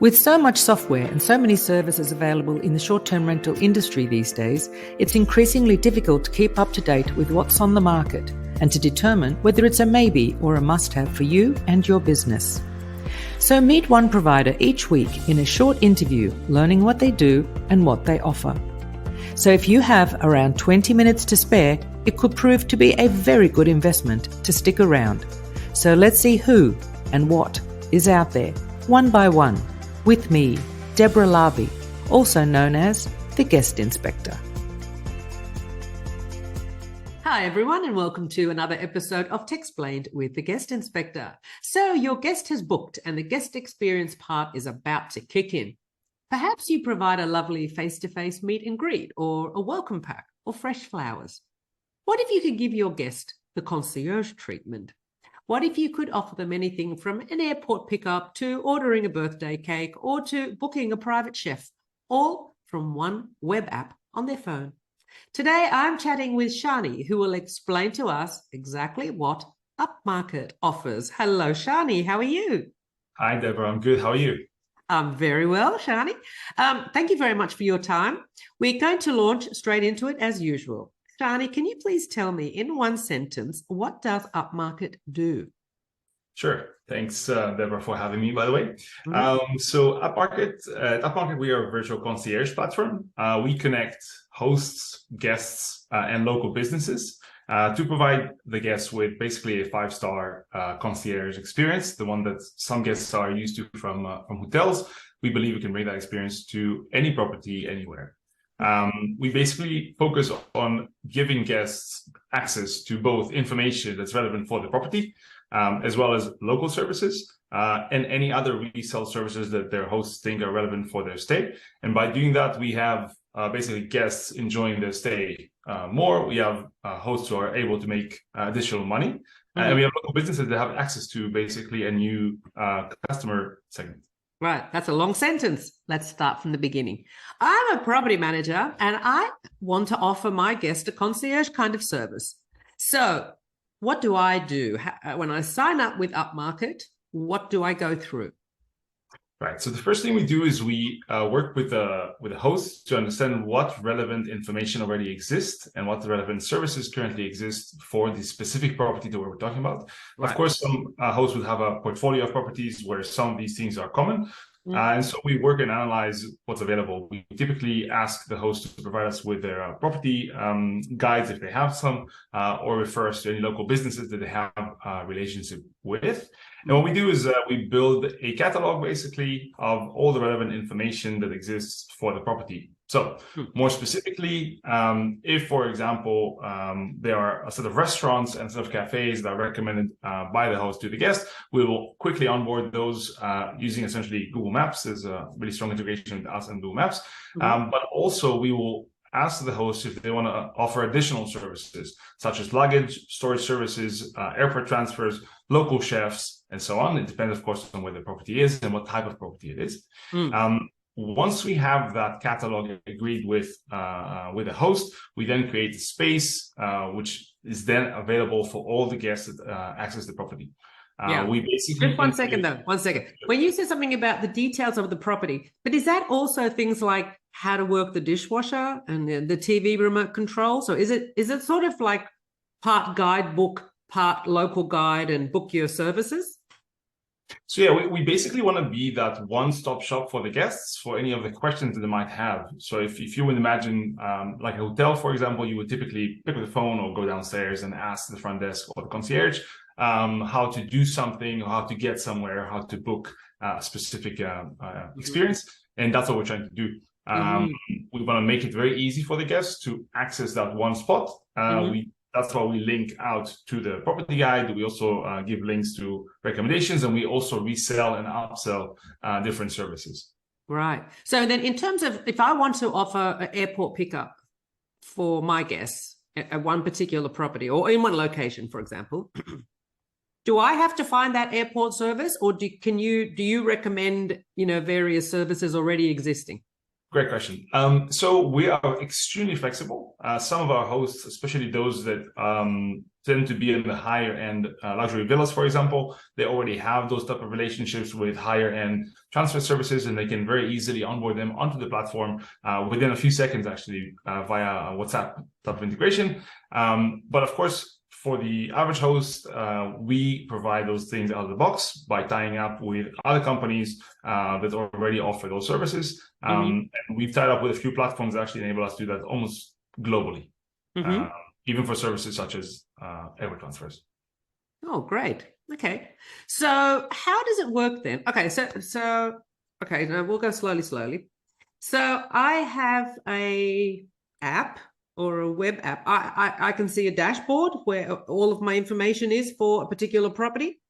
With so much software and so many services available in the short-term rental industry these days, it's increasingly difficult to keep up to date with what's on the market and to determine whether it's a maybe or a must-have for you and your business. So meet one provider each week in a short interview, learning what they do and what they offer. So if you have around 20 minutes to spare, it could prove to be a very good investment to stick around. So let's see who and what is out there, one by one, with me, Deborah Larby, also known as the Guest Inspector. Hi everyone, and welcome to another episode of Techsplained with the Guest Inspector. So your guest has booked and the guest experience part is about to kick in. Perhaps you provide a lovely face-to-face meet and greet or a welcome pack or fresh flowers. What if you could give your guest the concierge treatment? What if you could offer them anything from an airport pickup to ordering a birthday cake or to booking a private chef, all from one web app on their phone? Today, I'm chatting with Shani, who will explain to us exactly what UpMarket offers. Hello, Shani. How are you? Hi, Deborah. I'm good. How are you? I'm very well, Shani. Thank you very much for your time. We're going to launch straight into it as usual. Shani, can you please tell me in one sentence, what does UpMarket do? Sure. Thanks, Deborah, for having me, by the way. So at UpMarket, we are a virtual concierge platform. We connect hosts, guests, and local businesses to provide the guests with basically a five-star concierge experience, the one that some guests are used to from hotels. We believe we can bring that experience to any property, anywhere. We basically focus on giving guests access to both information that's relevant for the property, as well as local services and any other resale services that their hosts think are relevant for their stay. And by doing that, we have basically guests enjoying their stay more. We have hosts who are able to make additional money. And we have local businesses that have access to basically a new customer segment. Right, that's a long sentence. Let's start from the beginning. I'm a property manager and I want to offer my guest a concierge kind of service. So what do I do? When I sign up with UpMarket, what do I go through? Right. So the first thing we do is we work with a host to understand what relevant information already exists and what the relevant services currently exist for the specific property that we're talking about. Right. Of course, some hosts would have a portfolio of properties where some of these things are common. And so we work and analyze what's available. We typically ask the host to provide us with their property guides if they have some, or refer us to any local businesses that they have a relationship with. And what we do is we build a catalog basically of all the relevant information that exists for the property. So more specifically, if, for example, there are a set of restaurants and a set of cafes that are recommended by the host to the guest, we will quickly onboard those using essentially Google Maps. There's a really strong integration with us and Google Maps. But also we will ask the host if they want to offer additional services, such as luggage, storage services, airport transfers, local chefs, and so on. It depends, of course, on where the property is and what type of property it is. Once we have that catalog agreed with the host, we then create a space which is then available for all the guests that access the property. We basically just one second. When you say something about the details of the property, but is that also things like how to work the dishwasher and the TV remote control? So is it sort of like part guidebook, part local guide and book your services? So yeah, we basically want to be that one-stop shop for the guests for any of the questions that they might have. So if you would imagine like a hotel, for example, you would typically pick up the phone or go downstairs and ask the front desk or the concierge how to do something, or how to get somewhere, how to book a specific experience. And that's what we're trying to do. We want to make it very easy for the guests to access that one spot. That's why we link out to the property guide. We also give links to recommendations, and we also resell and upsell different services. Right. So then in terms of if I want to offer an airport pickup for my guests at one particular property or in one location, for example, do I have to find that airport service, or do you recommend, various services already existing? Great question. So we are extremely flexible. Some of our hosts, especially those that tend to be in the higher end luxury villas, for example, they already have those type of relationships with higher end transfer services, and they can very easily onboard them onto the platform within a few seconds, actually, via WhatsApp type of integration. But of course, for the average host, we provide those things out of the box by tying up with other companies that already offer those services. And we've tied up with a few platforms that actually enable us to do that almost globally, even for services such as airport transfers. Oh, great. Okay. So how does it work then? Okay, okay, now we'll go slowly. So I have a app or a web app. I can see a dashboard where all of my information is for a particular property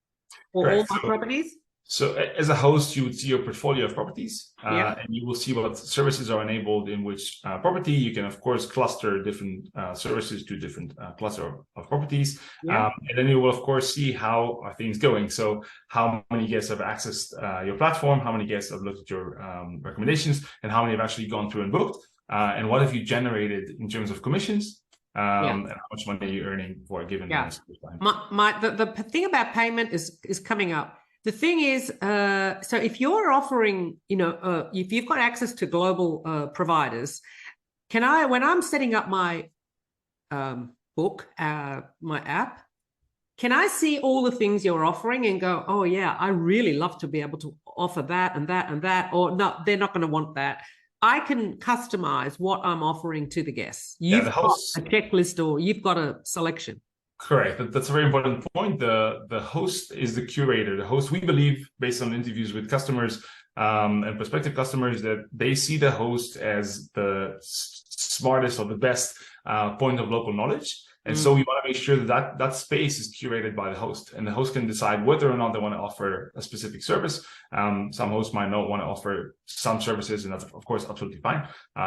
or all my properties. So as a host, you would see your portfolio of properties, and you will see what services are enabled in which property. You can, of course, cluster different services to different cluster of properties. And then you will, of course, see how are things going. So how many guests have accessed your platform, how many guests have looked at your recommendations, and how many have actually gone through and booked. And what have you generated in terms of commissions? And how much money are you earning for a given time? The thing about payment is coming up. The thing is, so if you're offering, if you've got access to global providers, when I'm setting up my my app, can I see all the things you're offering and go, oh yeah, I really love to be able to offer that and that and that, or no, they're not going to want that. I can customize what I'm offering to the guests. You've got a checklist or you've got a selection. Correct. That's a very important point. The host is the curator. The host, we believe, based on interviews with customers and prospective customers, that they see the host as the smartest or the best point of local knowledge. And so we want to make sure that that space is curated by the host, and the host can decide whether or not they want to offer a specific service. Some hosts might not want to offer some services, and that's, of course, absolutely fine.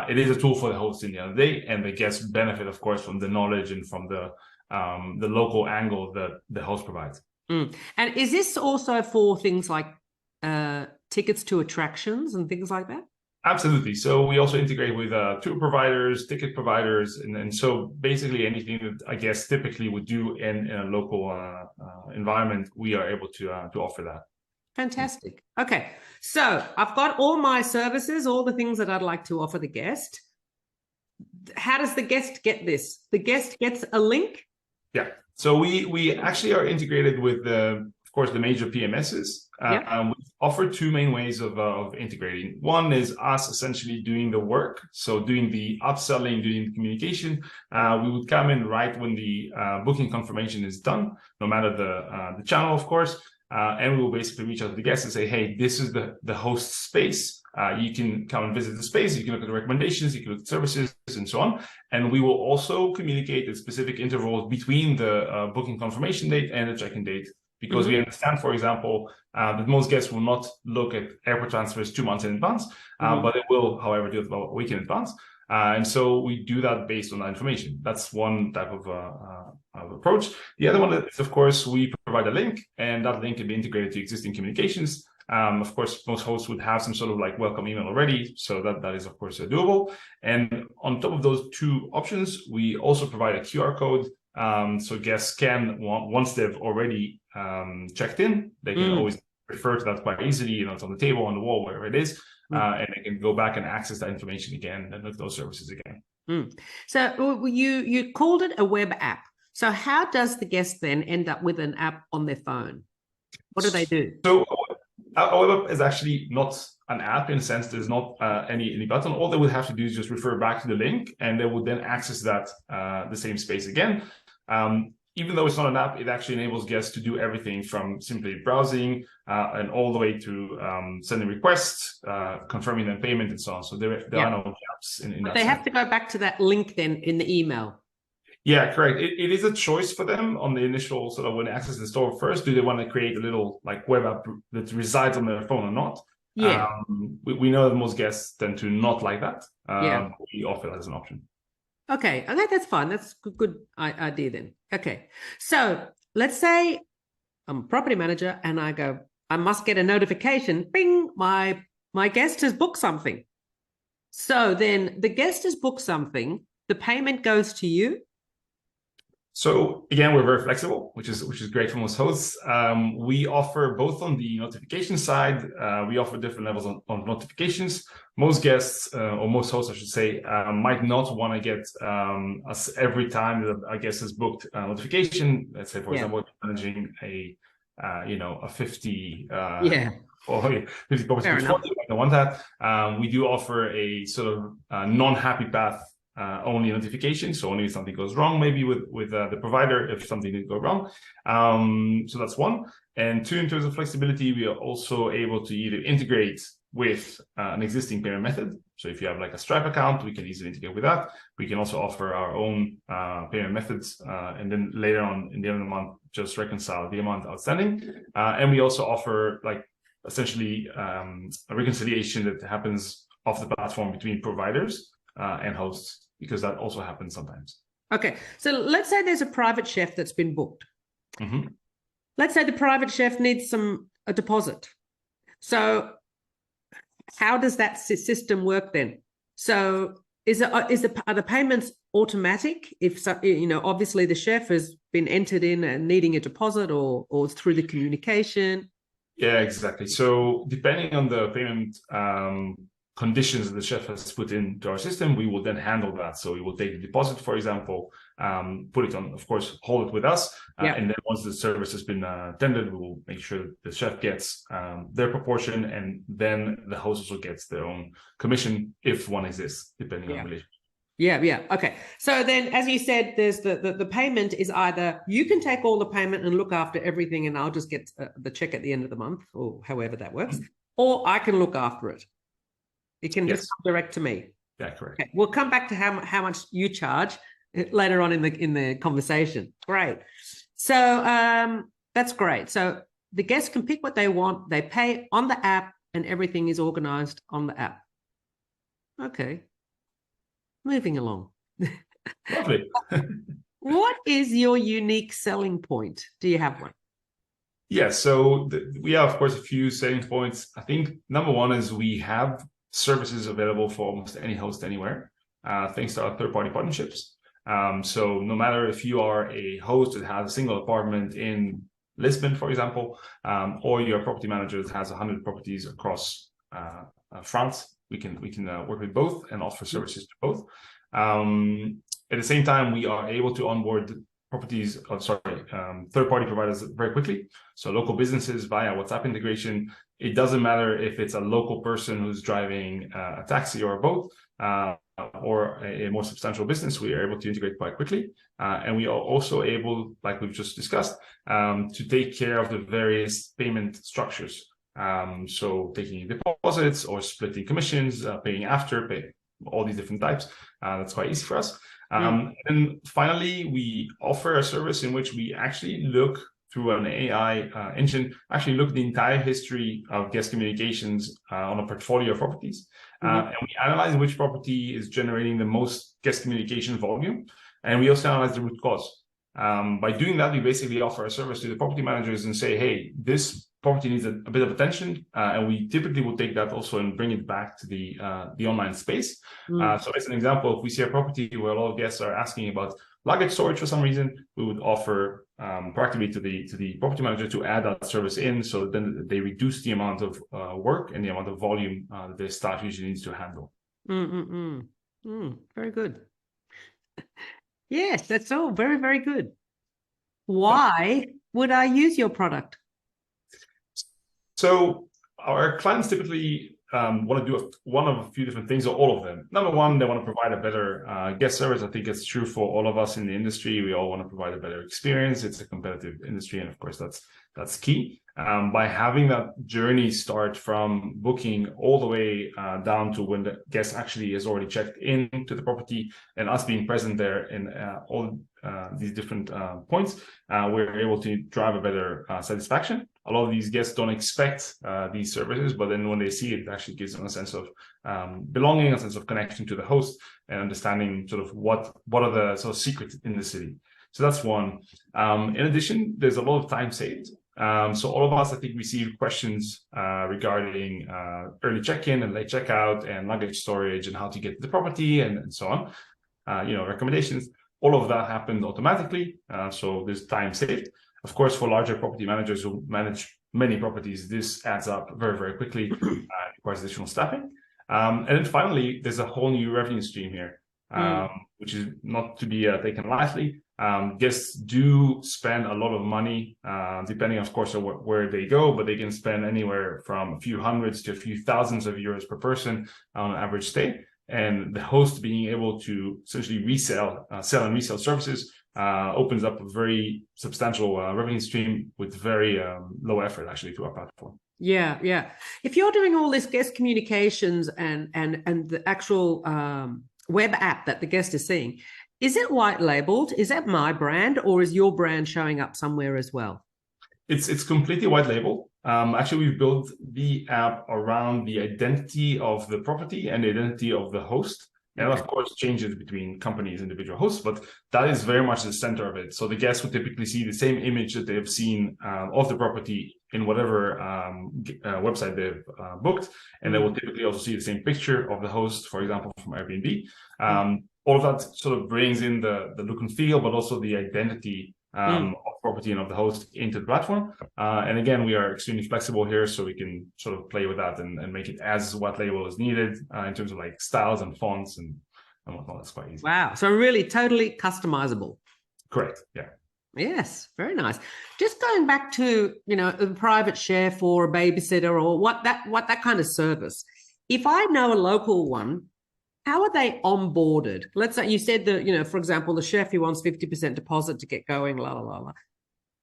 It is a tool for the host in the end of the day, and the guests benefit, of course, from the knowledge and from the local angle that the host provides. And is this also for things like tickets to attractions and things like that? Absolutely. So we also integrate with tour providers, ticket providers, and so basically anything that I guess typically would do in a local environment, we are able to offer that. Fantastic. Okay, so I've got all my services, all the things that I'd like to offer the guest. How does the guest get this? The guest gets a link? Yeah. So we actually are integrated with of course, the major PMSs. We offer two main ways of integrating. One is us essentially doing the work. So doing the upselling, doing the communication. We would come in right when the booking confirmation is done, no matter the channel, of course. And we will basically reach out to the guests and say, hey, this is the host space. You can come and visit the space. You can look at the recommendations, you can look at services, and so on. And we will also communicate at specific intervals between the booking confirmation date and the check-in date. Because we understand, for example, that most guests will not look at airport transfers 2 months in advance, but they will, however, do it about a week in advance. And so we do that based on that information. That's one type of approach. The other one is, of course, we provide a link, and that link can be integrated to existing communications. Of course, most hosts would have some sort of like welcome email already, so that is, of course, doable. And on top of those two options, we also provide a QR code. So guests can, once they've already checked in, they can always refer to that quite easily. It's on the table, on the wall, wherever it is, and they can go back and access that information again and look at those services again. So you called it a web app. So how does the guest then end up with an app on their phone? What do they do? So our web app is actually not an app in a sense. There's not any button. All they would have to do is just refer back to the link, and they would then access that the same space again. Even though it's not an app, it actually enables guests to do everything from simply browsing and all the way to sending requests, confirming their payment, and so on. So there are no gaps in that. They have to go back to that link then in the email. Yeah, correct. It is a choice for them on the initial sort of when they access the store first. Do they want to create a little like web app that resides on their phone or not? Yeah. We know that most guests tend to not like that. We offer that as an option. Okay, that's fine. That's a good idea then. Okay, so let's say I'm a property manager and I go, I must get a notification. Bing, my guest has booked something. So then the guest has booked something, the payment goes to you. So again, we're very flexible, which is great for most hosts. We offer both on the notification side. We offer different levels on notifications. Most guests, or most hosts, I should say, might not want to get us every time that a guest has booked a notification. Let's say, for example, managing a 50 or 50 property portfolio. I don't want that. We do offer a sort of non-happy path only notification, so only if something goes wrong, maybe with the provider, if something did go wrong. So that's one. And two, in terms of flexibility, we are also able to either integrate with an existing payment method. So if you have like a Stripe account, we can easily integrate with that. We can also offer our own payment methods, and then later on in the end of the month, just reconcile the amount outstanding. And we also offer like essentially a reconciliation that happens off the platform between providers and hosts, because that also happens sometimes. Okay, so let's say there's a private chef that's been booked. Mm-hmm. Let's say the private chef needs a deposit. So how does that system work then? So are the payments automatic? If so, obviously the chef has been entered in and needing a deposit, or through the communication. Yeah, exactly. So depending on the payment conditions that the chef has put into our system, we will then handle that. So we will take the deposit, for example, put it on, of course, hold it with us. And then once the service has been tendered, we will make sure that the chef gets their proportion, and then the host also gets their own commission if one exists, depending on the relationship. Yeah. Okay. So then, as you said, there's the payment is either you can take all the payment and look after everything, and I'll just get the check at the end of the month, or however that works, or I can look after it. It can just come direct to me. Yeah, correct. Okay. We'll come back to how much you charge later on in the conversation. Great. So that's great. So the guests can pick what they want. They pay on the app, and everything is organized on the app. Okay. Moving along. Lovely. What is your unique selling point? Do you have one? Yeah, so we have, of course, a few selling points. I think number one is we have services available for almost any host anywhere, thanks to our third-party partnerships. So no matter if you are a host that has a single apartment in Lisbon, for example, or you're a property manager that has 100 properties across France, we can work with both and offer services to both. At the same time, we are able to onboard third-party providers very quickly. So local businesses via WhatsApp integration. It doesn't matter if it's a local person who's driving a taxi or a boat, or a more substantial business. We are able to integrate quite quickly. And we are also able, like we've just discussed, to take care of the various payment structures. So taking deposits or splitting commissions, paying after, all these different types. That's quite easy for us. And finally, we offer a service in which we actually look through an AI engine, actually look at the entire history of guest communications on a portfolio of properties. And we analyze which property is generating the most guest communication volume. And we also analyze the root cause. By doing that, we basically offer a service to the property managers and say, hey, this property needs a bit of attention. And we typically will take that also and bring it back to the online space. So as an example, if we see a property where a lot of guests are asking about luggage storage for some reason, we would offer proactively to the property manager to add that service in, so then they reduce the amount of work and the amount of volume that the staff usually needs to handle. Very good. Yes, that's all very, very good. Why would I use your product? So our clients typically want to do one of a few different things, or all of them. Number one, they want to provide a better guest service. I think it's true for all of us in the industry. We all want to provide a better experience. It's a competitive industry, and of course, that's key. By having that journey start from booking all the way down to when the guest actually has already checked into the property, and us being present there in all these different points, we're able to drive a better satisfaction. A lot of these guests don't expect these services, but then when they see it, it actually gives them a sense of belonging, a sense of connection to the host, and understanding sort of what are the sort of secrets in the city. So that's one. In addition, there's a lot of time saved. So all of us, I think, receive questions regarding early check-in and late checkout and luggage storage and how to get to the property and so on. Recommendations. All of that happened automatically, so there's time saved. Of course, for larger property managers who manage many properties, this adds up very, very quickly, requires additional staffing. And then finally, there's a whole new revenue stream here, which is not to be taken lightly. Guests do spend a lot of money, depending, of course, on where they go, but they can spend anywhere from a few hundreds to a few thousands of euros per person on an average stay. And the host being able to essentially sell and resell services opens up a very substantial revenue stream with very low effort, actually, to our platform. Yeah, yeah. If you're doing all this guest communications and the actual web app that the guest is seeing, is it white labeled? Is that my brand, or is your brand showing up somewhere as well? It's completely white label. Actually, we've built the app around the identity of the property and the identity of the host. And of course, changes between companies, individual hosts, but that is very much the center of it. So the guests would typically see the same image that they have seen of the property in whatever website they've booked. And they will typically also see the same picture of the host, for example, from Airbnb. All of that sort of brings in the look and feel, but also the identity of property and of the host into the platform. And again, we are extremely flexible here, so we can sort of play with that and make it as white label as needed in terms of like styles and fonts and whatnot. That's quite easy. Wow. So really totally customizable. Correct. Yeah. Yes. Very nice. Just going back to, a private chef or a babysitter or what that kind of service. If I know a local one, how are they onboarded? Let's say you said that, for example, the chef who wants 50% deposit to get going, la, la, la, la.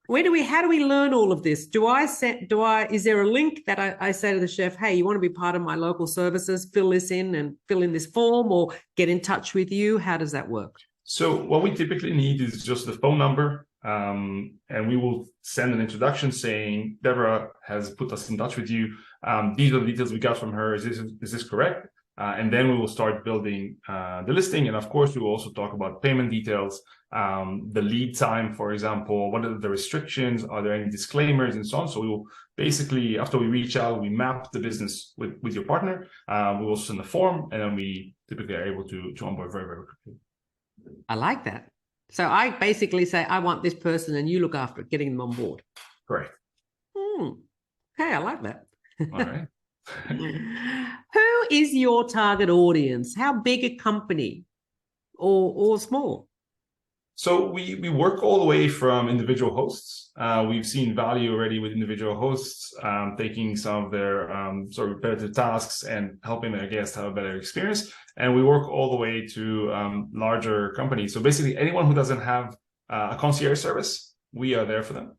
How do we learn all of this? Is there a link that I say to the chef, hey, you want to be part of my local services, fill this in and fill in this form or get in touch with you? How does that work? So what we typically need is just the phone number. And we will send an introduction saying, Deborah has put us in touch with you. These are the details we got from her. Is this correct? And then we will start building the listing. And of course, we will also talk about payment details, the lead time, for example, what are the restrictions? Are there any disclaimers and so on? So we will basically, after we reach out, we map the business with your partner. We will send a form, and then we typically are able to onboard very, very quickly. I like that. So I basically say, I want this person, and you look after it, getting them on board. Correct. Hey, I like that. All right. Who is your target audience? How big a company or small? So we work all the way from individual hosts. We've seen value already with individual hosts, taking some of their sort of repetitive tasks and helping their guests have a better experience. And we work all the way to larger companies. So basically anyone who doesn't have a concierge service, we are there for them.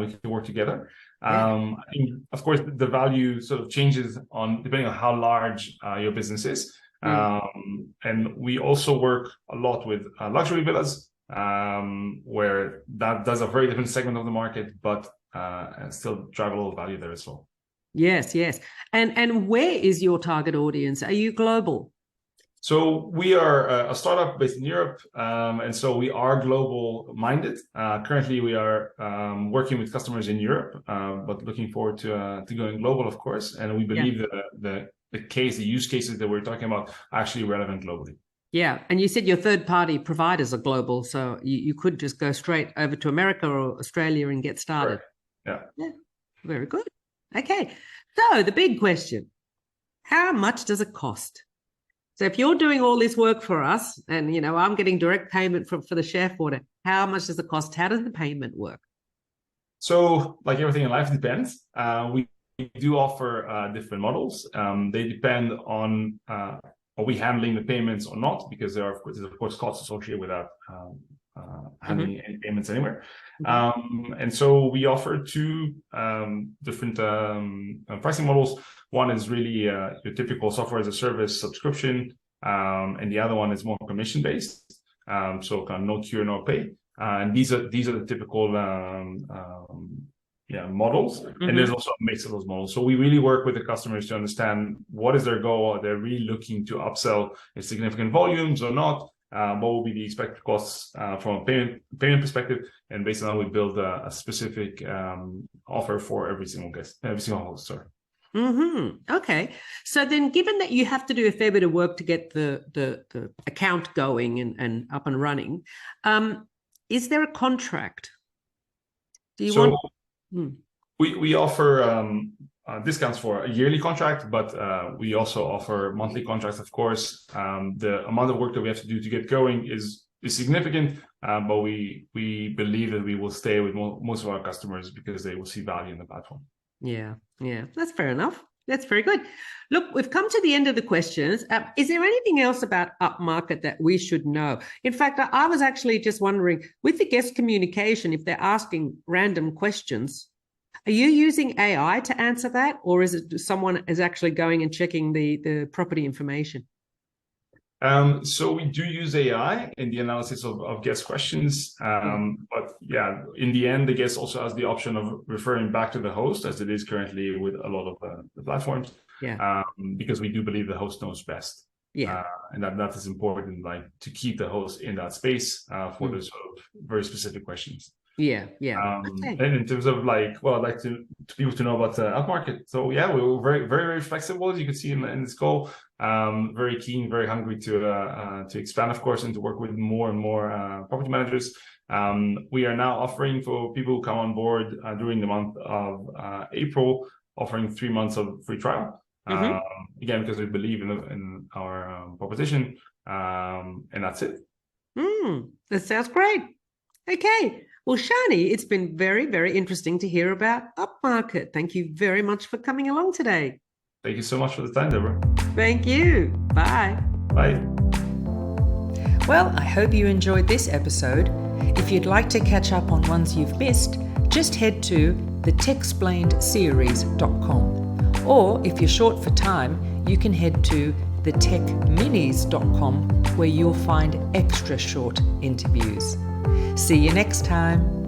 We can work together. I think, of course, the value sort of changes depending on how large your business is. And we also work a lot with luxury villas, where that does a very different segment of the market, but still drive a little value there as well. Yes. And where is your target audience? Are you global? So we are a startup based in Europe, and so we are global minded. Currently, we are working with customers in Europe, but looking forward to going global, of course. And we believe that the use cases that we're talking about are actually relevant globally. Yeah, and you said your third-party providers are global, so you could just go straight over to America or Australia and get started. Yeah, very good. Okay, so the big question, how much does it cost? So if you're doing all this work for us and, I'm getting direct payment for the chef order, how much does it cost? How does the payment work? So like everything in life depends. We do offer different models. They depend on are we handling the payments or not, because there's of course costs associated with that handling any payments anywhere. And so we offer two different pricing models. One is really your typical software as a service subscription, and the other one is more commission based. So kind of no cure, no pay. And these are the typical models. And there's also a mix of those models. So we really work with the customers to understand what is their goal. Are they really looking to upsell in significant volumes or not? what will be the expected costs from a payment perspective, and based on that, we build a specific offer for every single guest, every single host. Sorry. Okay. So then, given that you have to do a fair bit of work to get the account going and up and running, is there a contract? Do you want? We offer discounts for a yearly contract, but we also offer monthly contracts. Of course, the amount of work that we have to do to get going is significant, but we believe that we will stay with most of our customers because they will see value in the platform. Yeah, that's fair enough. That's very good. Look, we've come to the end of the questions. Is there anything else about UpMarket that we should know? In fact, I was actually just wondering, with the guest communication, if they're asking random questions, are you using AI to answer that, or is it someone is actually going and checking the property information? So we do use AI in the analysis of guest questions, but yeah, in the end, the guest also has the option of referring back to the host, as it is currently with a lot of the platforms. Because we do believe the host knows best. And that is important, like to keep the host in that space for those sort of very specific questions. Okay. And in terms of like, well, I'd like to people to know about UpMarket. So yeah, we were very, very, very flexible, as you can see in this call. Very keen, very hungry to expand, of course, and to work with more and more property managers. We are now offering for people who come on board during the month of April, offering 3 months of free trial. Again, because we believe in our proposition, and that's it. That sounds great. Okay. Well, Shani, it's been very, very interesting to hear about UpMarket. Thank you very much for coming along today. Thank you so much for the time, Deborah. Thank you. Bye. Bye. Well, I hope you enjoyed this episode. If you'd like to catch up on ones you've missed, just head to the Techsplained or if you're short for time, you can head to thetechminis.com, where you'll find extra short interviews. See you next time.